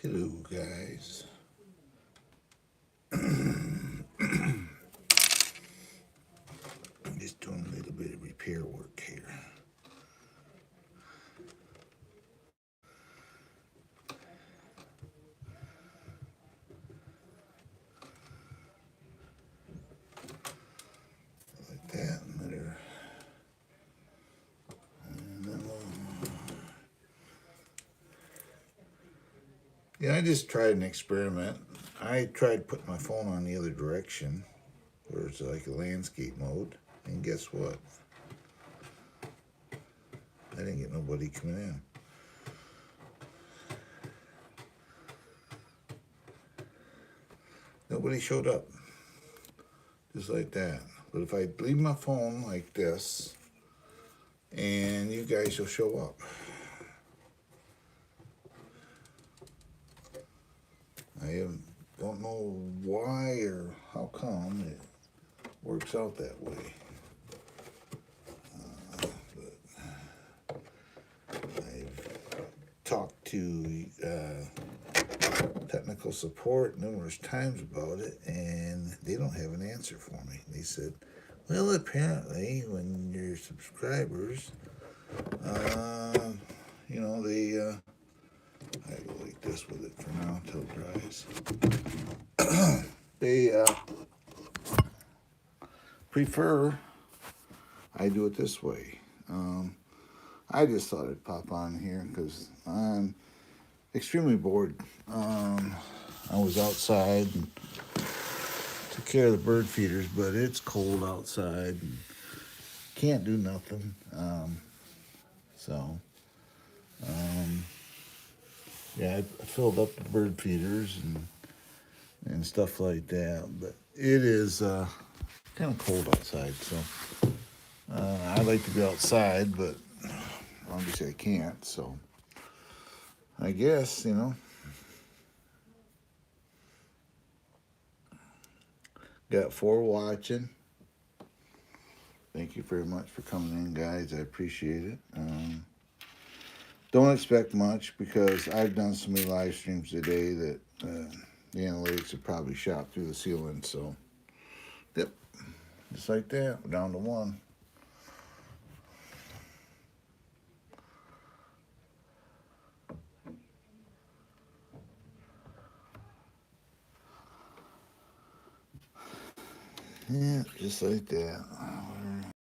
Hello, guys. I'm just doing a little bit of repair work here. Like that. And there. And then yeah, I just tried an experiment. I tried putting my phone on the other direction, where it's like a landscape mode. And guess what? I didn't get nobody coming in. Nobody showed up. Just like that. But if I leave my phone like this, and you guys will show up. I don't know why or how come it works out that way. I've talked to technical support numerous times about it, and they don't have an answer for me. They said, well, apparently, when your subscribers, they, I go like this with it for now until it dries. They prefer I do it this way. I just thought I'd pop on here because I'm extremely bored. I was outside and took care of the bird feeders, but it's cold outside and can't do nothing. So, yeah, I filled up the bird feeders and stuff like that. But it is kind of cold outside, so I like to be outside, but obviously I can't. So, I guess got 4 watching. Thank you very much for coming in, guys. I appreciate it. Don't expect much because I've done so many live streams today that the analytics have probably shot through the ceiling. So, yep, just like that, we're down to 1. Yeah, just like that.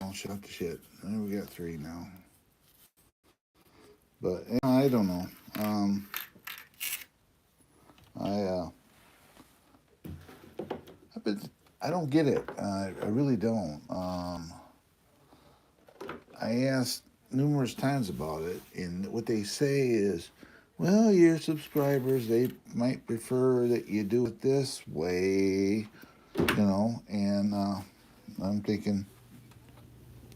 I'll shot the shit. And we got 3 now. But I don't know. I I've been, I don't get it. I really don't. I asked numerous times about it, and what they say is, well, your subscribers, they might prefer that you do it this way, and I'm thinking,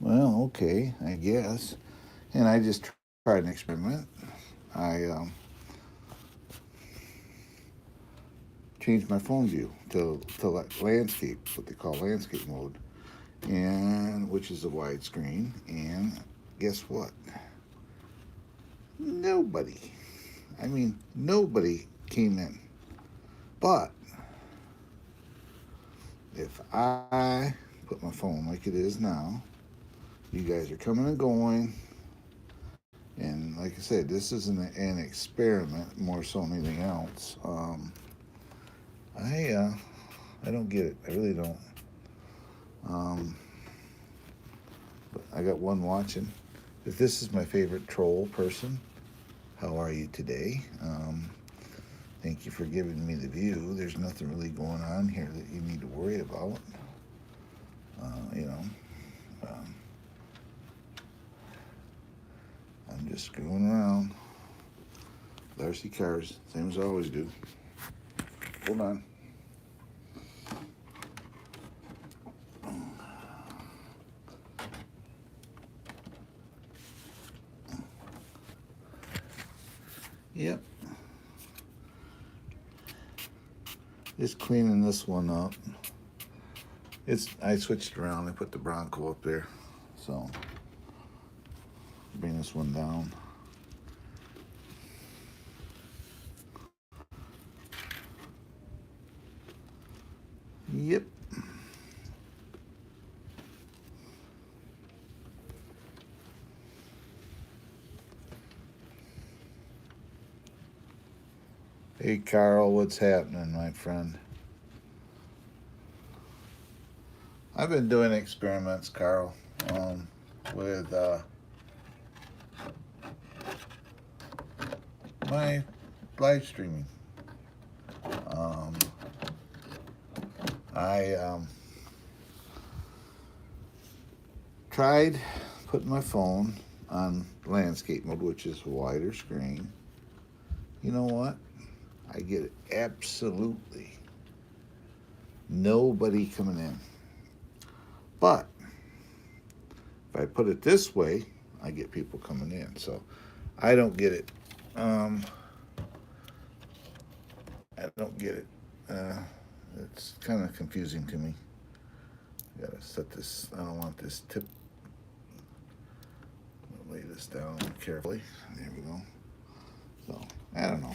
well, okay, I guess. And I just tried an experiment. I changed my phone view to landscape, what they call landscape mode, and which is a widescreen. And guess what? Nobody. I mean, nobody came in. But if I put my phone like it is now, you guys are coming and going. And like I said, this isn't an experiment more so than anything else. I don't get it. I really don't. But I got 1 watching. If this is my favorite troll person, how are you today? Thank you for giving me the view. There's nothing really going on here that you need to worry about. You know, um, I'm just screwing around. Larcy cars, same as I always do. Hold on. Yep. Just cleaning this one up. I switched around. I put the Bronco up there. So bring this one down. Yep. Hey, Carl, what's happening, my friend? I've been doing experiments, Carl, with my live streaming. Um, I tried putting my phone on landscape mode, which is wider screen. You know what? I get absolutely nobody coming in. But if I put it this way, I get people coming in. So I don't get it. I don't get it. It's kind of confusing to me. Gotta set this. I don't want this tip. Lay this down carefully. There we go. So I don't know.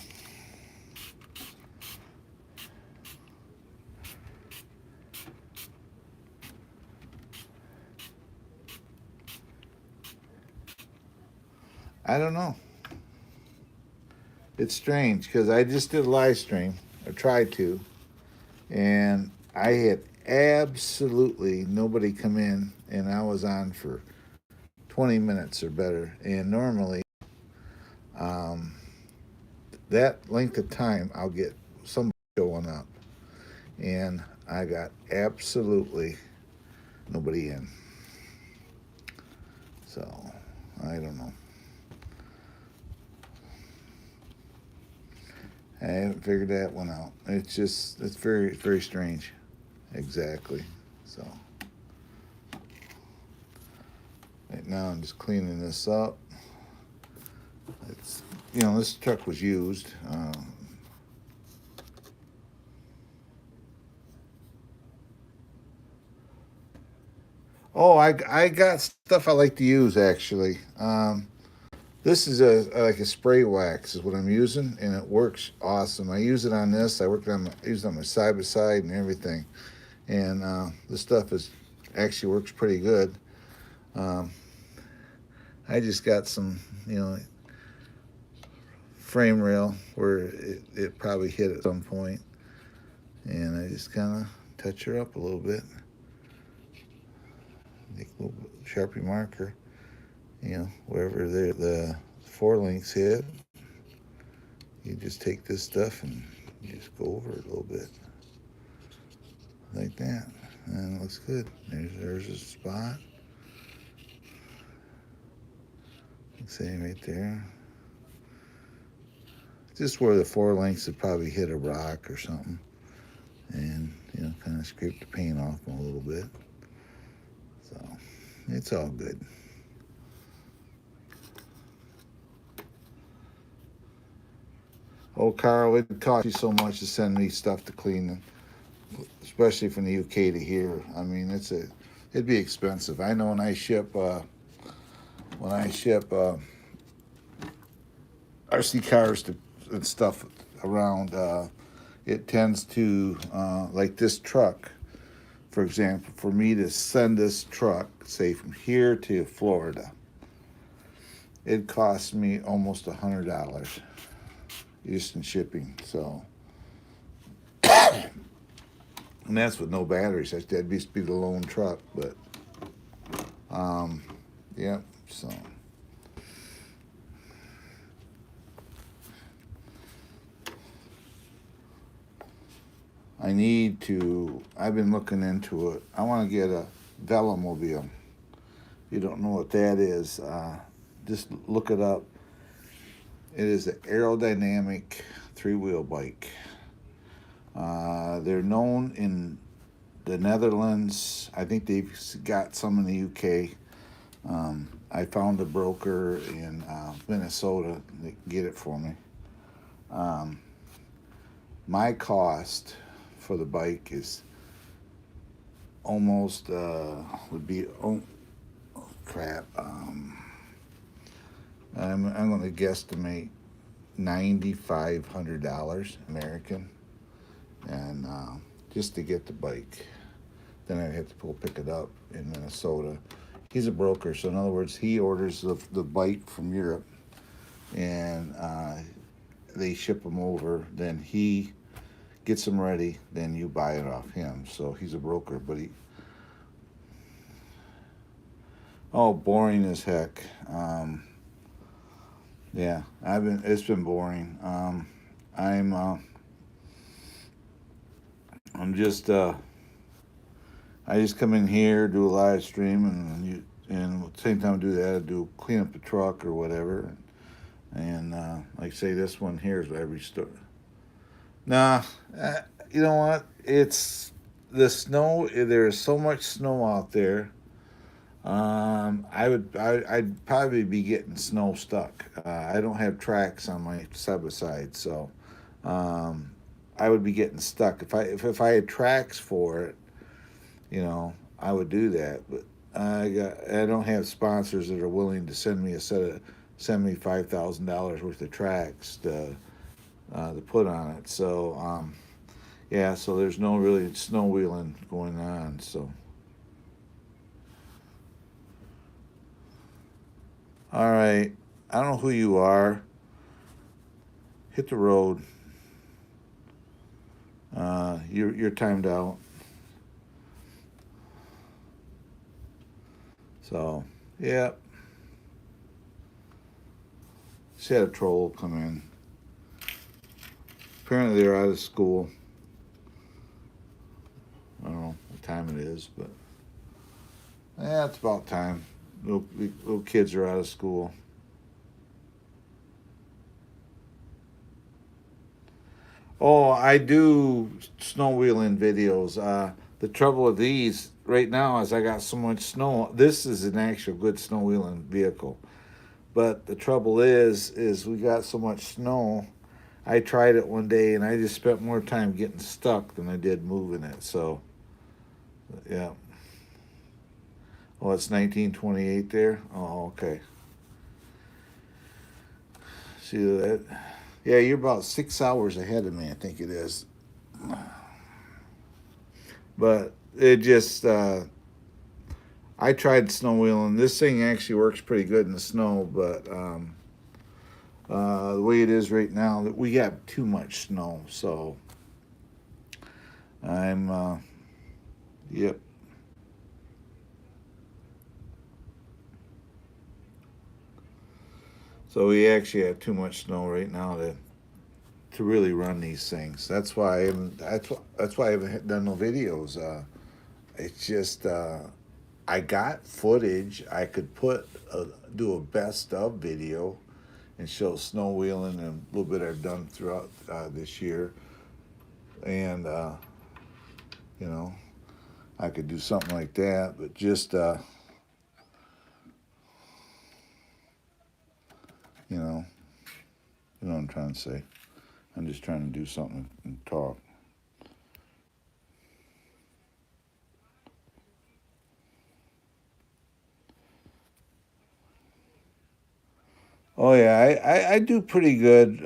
I don't know. It's strange because I just did a live stream, or tried to, and I had absolutely nobody come in, and I was on for 20 minutes or better. And normally, um, that length of time, I'll get somebody showing up, and I got absolutely nobody in. So I don't know. I haven't figured that one out. It's very, very strange. Exactly. So right now I'm just cleaning this up. It's, this truck was used. I got stuff I like to use actually. This is like a spray wax is what I'm using, and it works awesome. I use it on this. I use it on my side by side and everything, and this stuff actually works pretty good. Um, I just got some frame rail where it probably hit at some point, and I just kind of touch her up a little bit. Take a little Sharpie marker, wherever the four links hit. You just take this stuff and you just go over it a little bit, like that, and it looks good. There's a spot. Say right there. Just where the four links would probably hit a rock or something, and kind of scrape the paint off a little bit. So it's all good. Oh, Carl, it costs you so much to send me stuff to clean, especially from the UK to here. I mean, it'd be expensive. I know when I ship RC cars and stuff around, it tends to like this truck, for example, for me to send this truck, say from here to Florida, it costs me almost $100 just in shipping. So, and that's with no batteries. That'd be the lone truck, but yeah. So I've been looking into it. I want to get a Velomobile. If you don't know what that is, just look it up. It is an aerodynamic three-wheel bike. They're known in the Netherlands. I think they've got some in the UK. I found a broker in Minnesota that can get it for me. My cost for the bike is almost would be crap. I'm going to guesstimate $9,500 American, and just to get the bike. Then I'd have to pick it up in Minnesota. He's a broker, so in other words, he orders the bike from Europe, and they ship them over. Then he gets them ready. Then you buy it off him. So he's a broker, but he boring as heck. Yeah, it's been boring. I'm just I just come in here, do a live stream, and at the same time I do that, I do clean up the truck or whatever, and like say this one here is every store. Nah, you know what? It's the snow. There is so much snow out there. I'd probably be getting snow stuck. I don't have tracks on my side by side, so um, I would be getting stuck if I had tracks for it. I would do that, but I don't have sponsors that are willing to send me $5,000 worth of tracks to put on it. So yeah, so there's no really snow wheeling going on. So all right, I don't know who you are. Hit the road. You're timed out. So yeah, just had a troll come in. Apparently they're out of school. I don't know what time it is, but yeah, it's about time. Little kids are out of school. Oh, I do snow wheeling videos. The trouble with these right now is I got so much snow. This is an actual good snow wheeling vehicle, but the trouble is we got so much snow. I tried it one day and I just spent more time getting stuck than I did moving it. So yeah. Oh, it's 1928 there. Oh, okay. See that? Yeah, you're about 6 hours ahead of me. I think it is. But it just I tried snow wheeling. This thing actually works pretty good in the snow, but the way it is right now, that we got too much snow. So I'm yep. So we actually have too much snow right now to really run these things. That's why I haven't done no videos. It's just I got footage. I could do a best of video and show snow wheeling and a little bit I've done throughout this year, and you know I could do something like that. But just you know you know what I'm trying to say. I'm just trying to do something and talk. Oh yeah, I do pretty good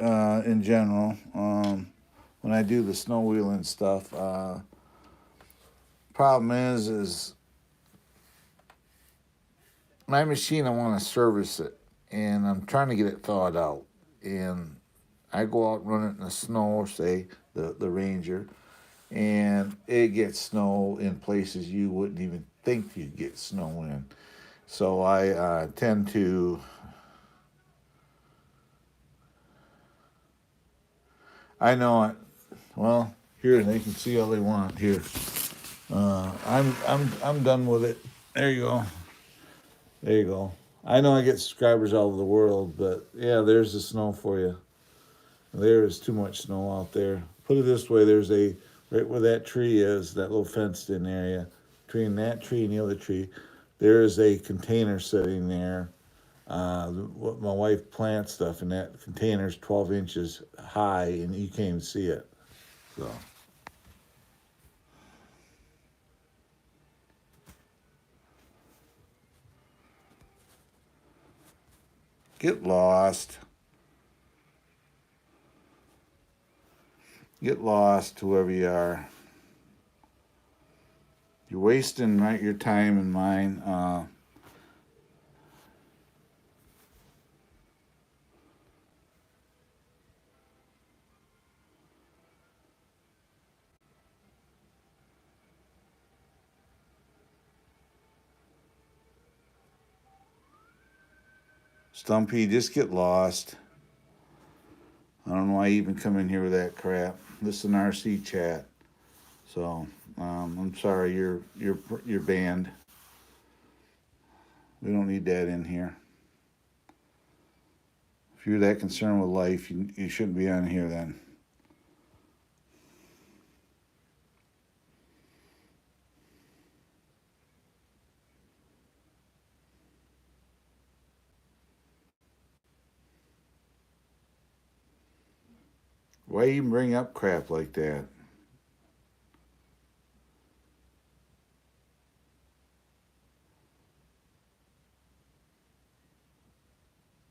in general. When I do the snow wheeling stuff, problem is my machine. I want to service it, and I'm trying to get it thawed out. And I go out and run it in the snow, say the Ranger, and it gets snow in places you wouldn't even think you'd get snow in. So I tend to. I know it. Well, here they can see all they want. Here, I'm done with it. There you go. There you go. I know I get subscribers all over the world, but yeah, there's the snow for you. There is too much snow out there. Put it this way: there's a right where that tree is, that little fenced-in area, between that tree and the other tree. There is a container sitting there. My wife plants stuff, and that container's 12 inches high, and you can't even see it. So. Get lost. Get lost, whoever you are. You're wasting your time and mine. Stumpy, just get lost. I don't know why you even come in here with that crap. This is an RC chat, so I'm sorry you're banned. We don't need that in here. If you're that concerned with life, you shouldn't be on here then. Why even bring up crap like that?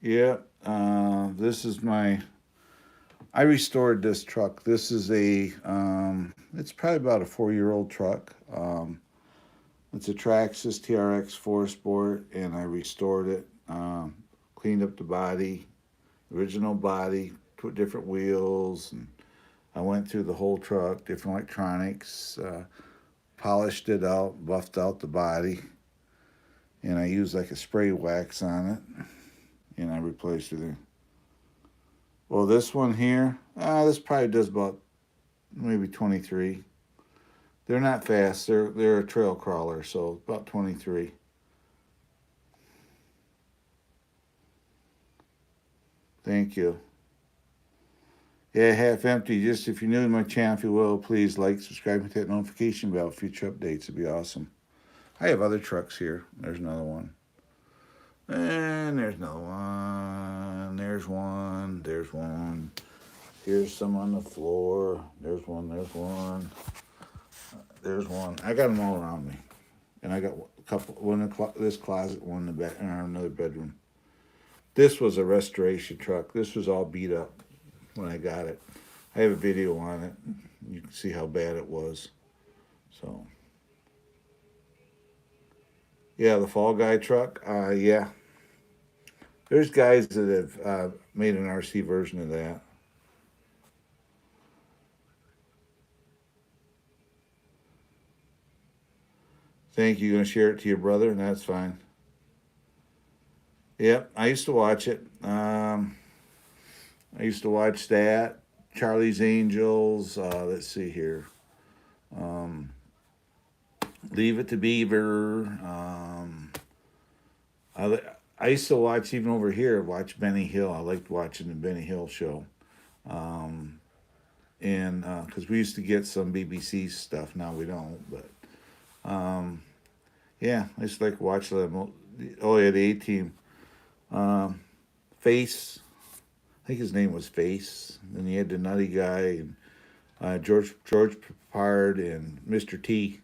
Yeah, this is I restored this truck. This is it's probably about a 4-year-old truck. It's a Traxxas TRX 4 Sport, and I restored it. Cleaned up the body, original body, put different wheels, and I went through the whole truck, different electronics, polished it out, buffed out the body, and I used like a spray wax on it, and I replaced it. Well, this one here, this probably does about maybe 23. They're not fast. They're a trail crawler, so about 23. Thank you. Yeah, half empty. Just if you're new to my channel, if you will, please like, subscribe, hit that notification bell. Future updates would be awesome. I have other trucks here. There's another one. And there's another one. There's one. There's one. Here's some on the floor. There's one. There's one. There's one. I got them all around me. And I got a couple, one in this closet, one in the bed, in another bedroom. This was a restoration truck. This was all beat up when I got it. I have a video on it. You can see how bad it was. So, yeah, the Fall Guy truck. Yeah, there's guys that have made an RC version of that. Thank you. You're gonna share it to your brother, and that's fine. Yep, I used to watch it. I used to watch that. Charlie's Angels. Let's see here. Um, Leave It to Beaver. I used to watch even over here. Watch Benny Hill. I liked watching the Benny Hill show. Um, and because we used to get some BBC stuff. Now we don't. But yeah, I used to like watch them. Oh yeah, the A Team. Face. I think his name was Face. Then he had the Nutty Guy and George Papard and Mr. T.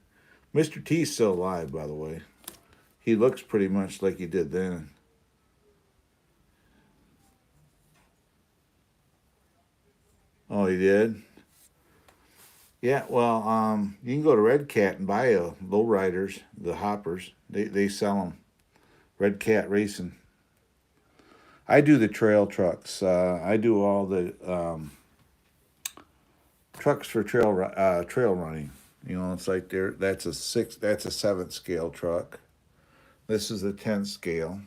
Mr. T's still alive, by the way. He looks pretty much like he did then. Oh, he did. Yeah, well, you can go to Red Cat and buy lowriders, the hoppers. They sell them. Red Cat Racing. I do the trail trucks. I do all the trucks for trail running. You know, it's like that's a 7th scale truck. This is a 10th scale.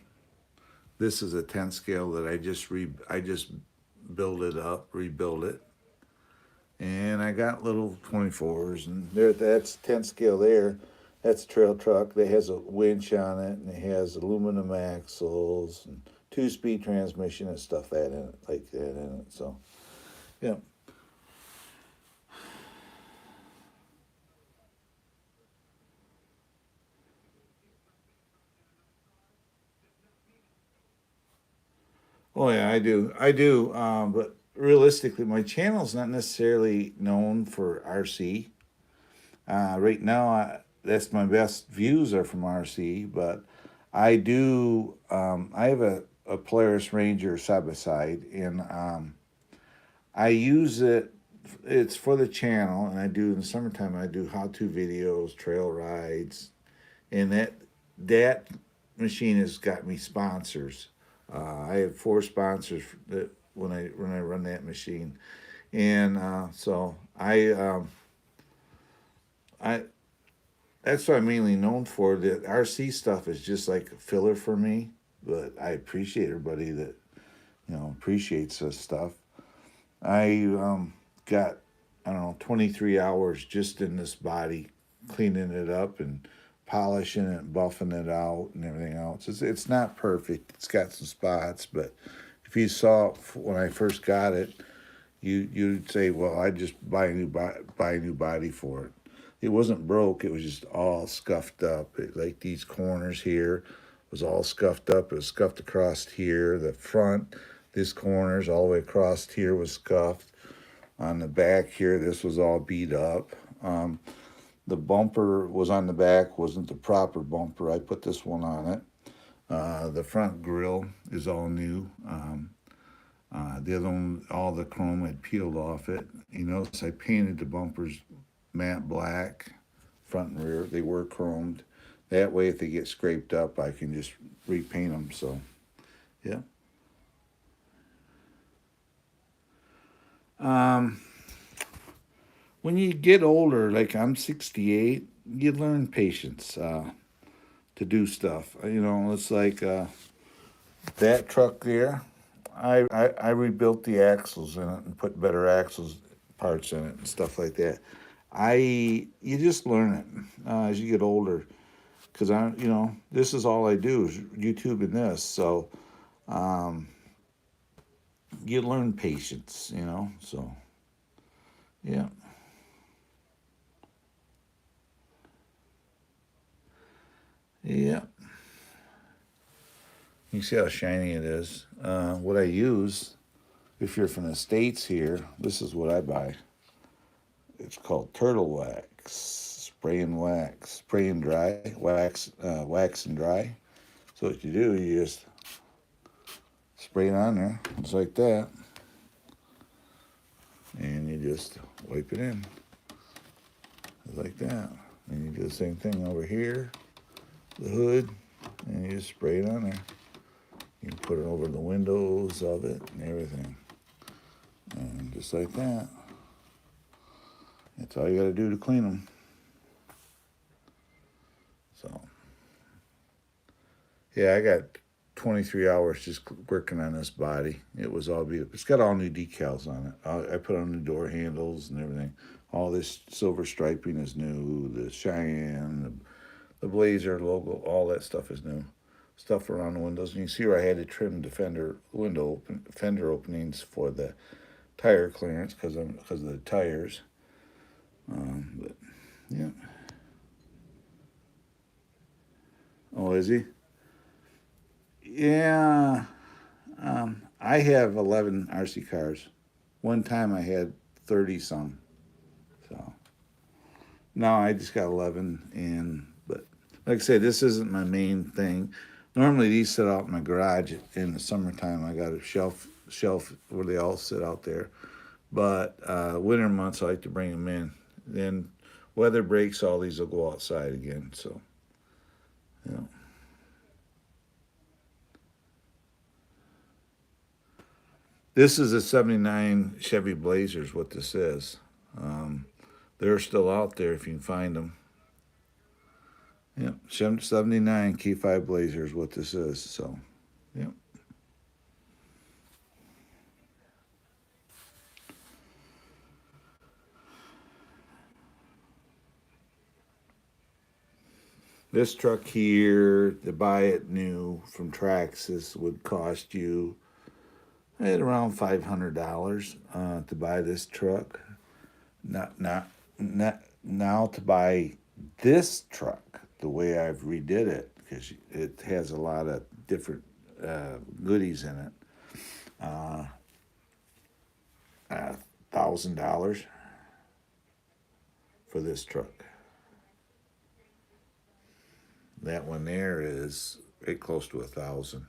This is a 10th scale that I just build it up, rebuild it. And I got little 24s, and that's 10th scale there. That's a trail truck that has a winch on it, and it has aluminum axles and 2-speed transmission and stuff like that in it. So, yeah. Oh yeah, I do. I do. But realistically, my channel's not necessarily known for RC. Right now, that's my best views are from RC. But I do. I have a Polaris Ranger side by side, and I use it it's for the channel, and I do in the summertime. I do how-to videos, trail rides, and that machine has got me sponsors. I have 4 sponsors that when I run that machine, and so I that's what I'm mainly known for. The RC stuff is just like a filler for me, but I appreciate everybody that appreciates this stuff. I got, I don't know, 23 hours just in this body, cleaning it up and polishing it, buffing it out, and everything else. It's not perfect. It's got some spots, but if you saw it when I first got it, you'd say, well, I just buy a new body for it. It wasn't broke. It was just all scuffed up. Like these corners here was all scuffed up. It was scuffed across here. The front, this corners all the way across here was scuffed. On the back here, this was all beat up. The bumper was on the back, wasn't the proper bumper. I put this one on it. The front grille is all new. The other one, all the chrome had peeled off it. You notice I painted the bumpers matte black, front and rear. They were chromed. That way, if they get scraped up, I can just repaint them. So, yeah. When you get older, like I'm 68, you learn patience to do stuff. It's like that truck there. I rebuilt the axles in it and put better axles parts in it and stuff like that. You just learn it as you get older, because this is all I do is YouTube and this. So you learn patience. So yeah. Yeah. You see how shiny it is. What I use, if you're from the States here, this is what I buy. It's called Turtle Wax. Spray and wax. Spray and dry. Wax and dry. So what you do, you just spray it on there. It's like that. And you just wipe it in. Like that. And you do the same thing over here. The hood. And you just spray it on there. You can put it over the windows of it and everything. And just like that. That's all you got to do to clean them. So, yeah, I got 23 hours just working on this body. It was all beautiful. It's got all new decals on it. I put on new door handles and everything. All this silver striping is new. The Cheyenne, the Blazer logo, all that stuff is new. Stuff around the windows. And you can see where I had to trim the fender openings for the tire clearance because of the tires. But yeah. Oh, is he? Yeah. I have 11 RC cars. One time I had 30 some. So no, I just got 11. And but like I say, this isn't my main thing. Normally these sit out in my garage in the summertime. I got a shelf where they all sit out there. But winter months I like to bring them in. Then weather breaks, all these will go outside again. So yeah. This is a 79 Chevy Blazers, what this is. Um, they're still out there if you can find them. Yep, 79 Key 5 Blazers, what this is. So, yep. This truck here, to buy it new from Traxxas, would cost you at around $500 to buy this truck. Not now to buy this truck the way I've redid it, because it has a lot of different goodies in it. Uh, $1,000 for this truck. That one there is right close to 1,000.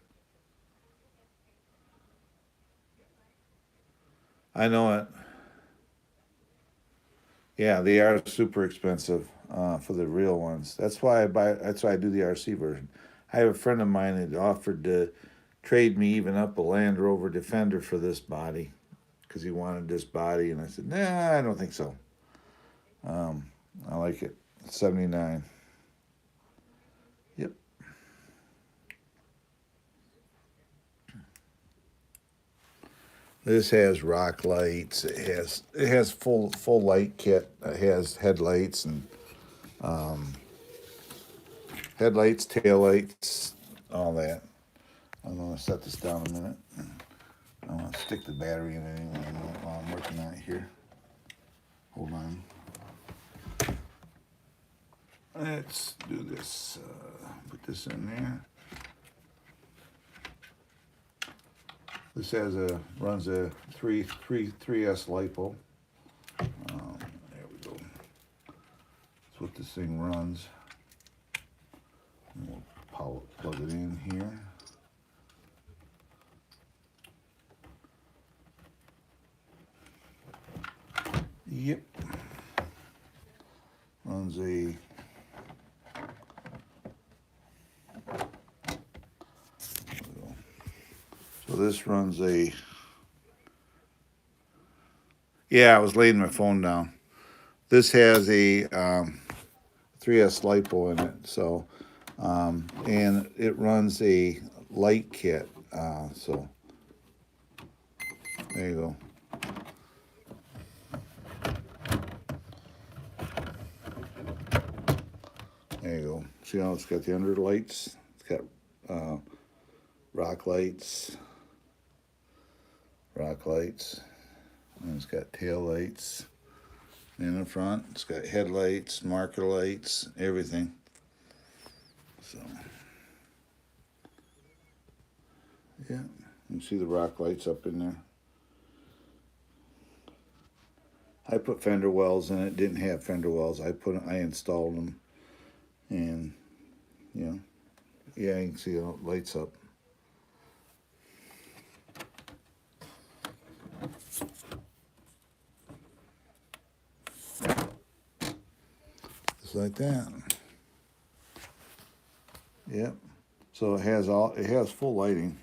I know it. Yeah, they are super expensive for the real ones. That's why I buy. That's why I do the RC version. I have a friend of mine that offered to trade me even up a Land Rover Defender for this body because he wanted this body, and I said, nah, I don't think so. Um, I like it. 79. Yep. This has rock lights. It has full light kit. It has headlights and um, headlights, tail lights, all that. I'm gonna set this down a minute. I want to stick the battery in it anyway while I'm working on it here. Hold on. Let's do this. Put this in there. This runs a 3S LiPo. There we go. That's what this thing runs. And we'll plug it in here. Yep. Runs a so this runs a yeah, I was laying my phone down. This has a 3S LiPo in it, so and it runs a light kit. So there you go. There you go. See how it's got the under lights? It's got rock lights, and it's got tail lights in the front. It's got headlights, marker lights, everything. So, yeah, you can see the rock lights up in there. I put fender wells in it. Didn't have fender wells. I installed them, and yeah, you can see the lights up. Just like that. Yep. So it has full lighting.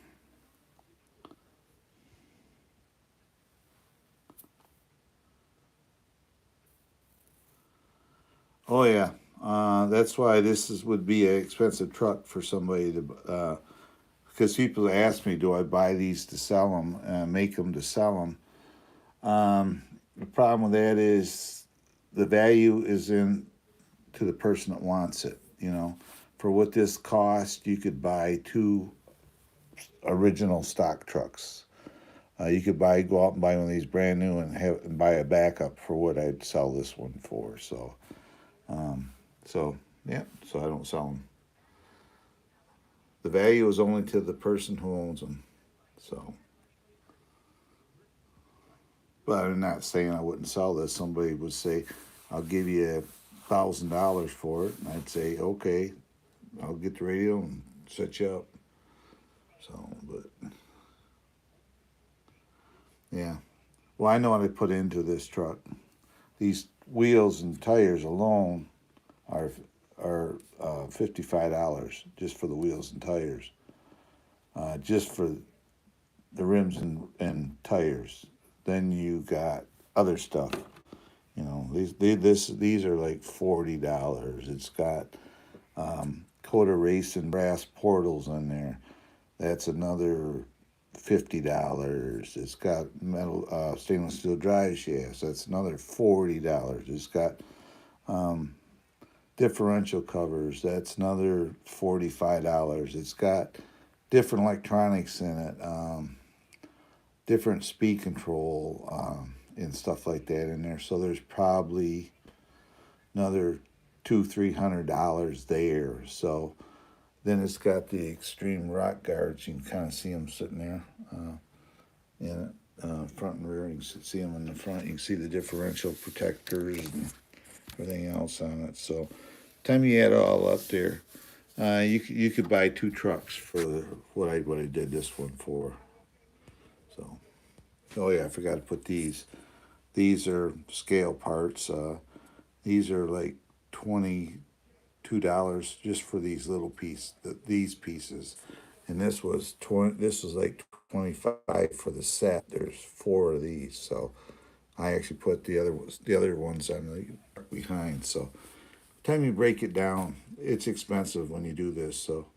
Oh yeah. That's why would be an expensive truck for somebody to because people ask me, do I buy these to sell them, make them to sell them? The problem with that is the value is in to the person that wants it. You know, for what this cost, you could buy 2 original stock trucks. You could go out and buy one of these brand new and buy a backup for what I'd sell this one for. So, yeah, so I don't sell them. The value is only to the person who owns them. So, but I'm not saying I wouldn't sell this. Somebody would say, "I'll give you $1,000 for it," and I'd say, "Okay, I'll get the radio and set you up." So, but yeah, well, I know what I put into this truck. These wheels and tires alone are $55 just for the wheels and tires, just for the rims and tires. Then you got other stuff. You know, these are like $40. It's got Coda Racing brass portals on there. That's another $50. It's got metal stainless steel drive shafts. That's another $40. It's got differential covers. That's another $45. It's got different electronics in it, different speed control and stuff like that in there. So there's probably another $200-300 there. So then it's got the extreme rock guards. You can kind of see them sitting there in it, front and rear. You can see them in the front. You can see the differential protectors and everything else on it. So time you add it all up there, you could buy 2 trucks for what I did this one for. So, oh yeah, I forgot to put these. These are scale parts. These are like $22 just for these little these pieces, and this was 20. This was like 25 for the set. There's four of these, so I actually put the other ones on the behind. So time you break it down, it's expensive when you do this. So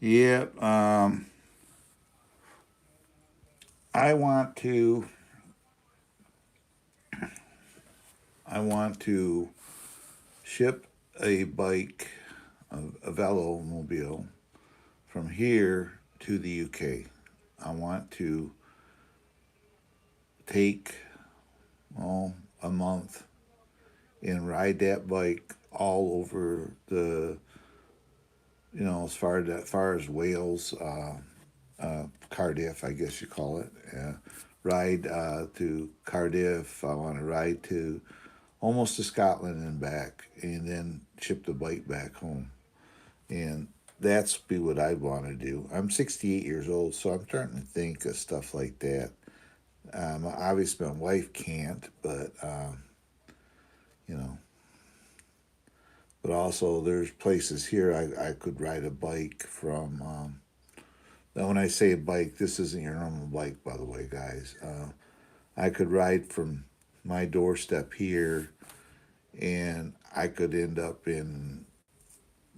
yeah, I want to I want to ship a bike, a velomobile, from here to the UK. I want to take a month and ride that bike all over the, as far as Wales, Cardiff, I guess you call it. Ride to Cardiff. I want to ride to almost to Scotland and back, and then ship the bike back home. And that's be what I want to do. I'm 68 years old, so I'm starting to think of stuff like that. Obviously, my wife can't, but you know, but also there's places here I could ride a bike from. Now, when I say a bike, this isn't your normal bike, by the way, guys. I could ride from my doorstep here, and I could end up in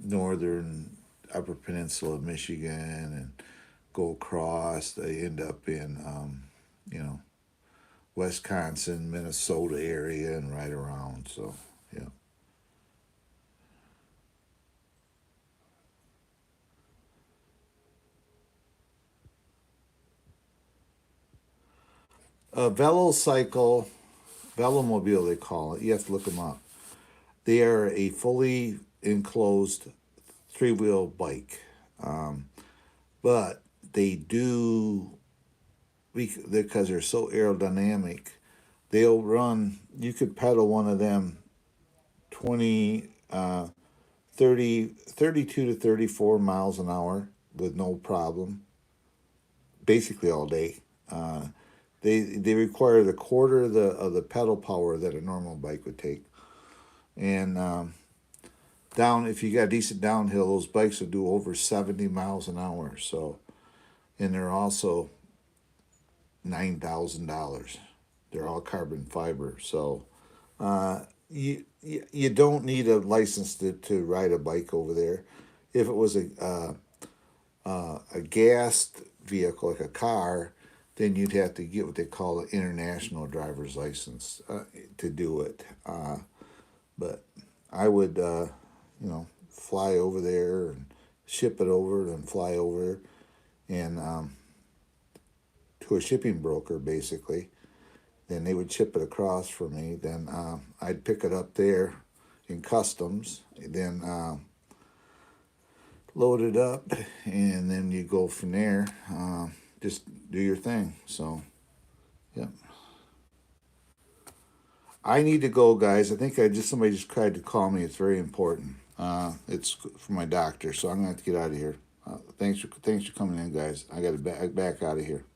northern Upper Peninsula of Michigan and go across. I end up in, you know, Wisconsin, Minnesota area, and right around. So, yeah. A velocycle, velomobile, they call it. You have to look them up. They are a fully enclosed three-wheel bike, but they do because they're so aerodynamic. They'll run. You could pedal one of them 20, 32 to 34 miles an hour with no problem, basically all day. Uh, they require the quarter of the pedal power that a normal bike would take. And down, if you got decent downhill, those bikes will do over 70 miles an hour. So, and they're also $9,000. They're all carbon fiber. So, you don't need a license to ride a bike over there. If it was a gassed vehicle like a car, then you'd have to get what they call an international driver's license to do it. But I would, fly over there and ship it over and fly over and to a shipping broker basically. Then they would ship it across for me. Then I'd pick it up there in customs. Then load it up, and then you go from there. Just do your thing. So, yeah. I need to go, guys. I think somebody just tried to call me. It's very important. It's for my doctor, so I'm gonna have to get out of here. Thanks for coming in, guys. I got to back out of here.